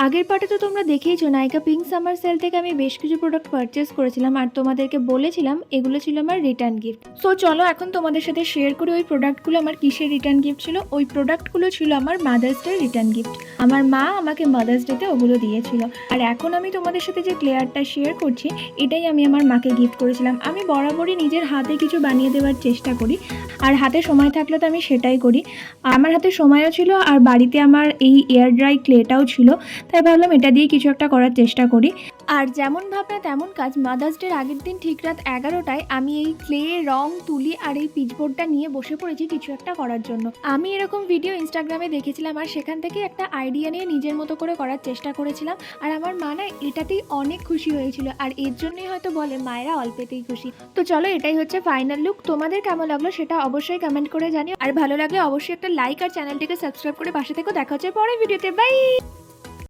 আগের পার্টে তো তোমরা দেখেইছো নায়িকা পিঙ্ক সামার সেল থেকে আমি বেশ কিছু প্রোডাক্ট পারচেস করেছিলাম আর তোমাদেরকে বলেছিলাম এগুলো ছিল আমার রিটার্ন গিফট। সো চলো এখন তোমাদের সাথে শেয়ার করি ওই প্রোডাক্টগুলো আমার কিসের রিটার্ন গিফট ছিল। ওই প্রোডাক্টগুলো ছিল আমার মাদার্স ডে রিটার্ন গিফট। আমার মা আমাকে মাদার্স ডেতে ওগুলো দিয়েছিল। আর এখন আমি তোমাদের সাথে যে ক্লেয়ারটা শেয়ার করছি এটাই আমি আমার মাকে গিফট করেছিলাম। আমি বরাবরই নিজের হাতে কিছু বানিয়ে দেওয়ার চেষ্টা করি, আর হাতে সময় থাকলে তো আমি সেটাই করি। আমার হাতে সময়ও ছিল আর বাড়িতে আমার এই এয়ার ড্রাই ক্লেটাও ছিল, তাই ভাবলাম এটা দিয়ে কিছু একটা করার চেষ্টা করি। আর যেমন ভাবনা তেমন কাজ, মাদার্স ডের আগের দিন ঠিক রাত 11টায় আমি এই ক্লে, রং, তুলি আর এই পিচবোর্ডটা নিয়ে বসে পড়েছি কিছু একটা করার জন্য। আমি এরকম ভিডিও ইনস্টাগ্রামে দেখেছিলাম আর সেখান থেকে একটা আইডিয়া নিয়ে নিজের মতো করে করার চেষ্টা করেছিলাম। আর আমার মা না এটাতেই অনেক খুশি হয়েছিল, আর এর জন্যই হয়তো বলে মায়েরা অল্পেতেই খুশি। তো চলো এটাই হচ্ছে ফাইনাল লুক। তোমাদের কেমন লাগলো সেটা অবশ্যই কমেন্ট করে জানিও, আর ভালো লাগলে অবশ্যই একটা লাইক আর চ্যানেলটিকে সাবস্ক্রাইব করে পাশে থেকো। দেখা হচ্ছে পরের ভিডিওতে, বাই।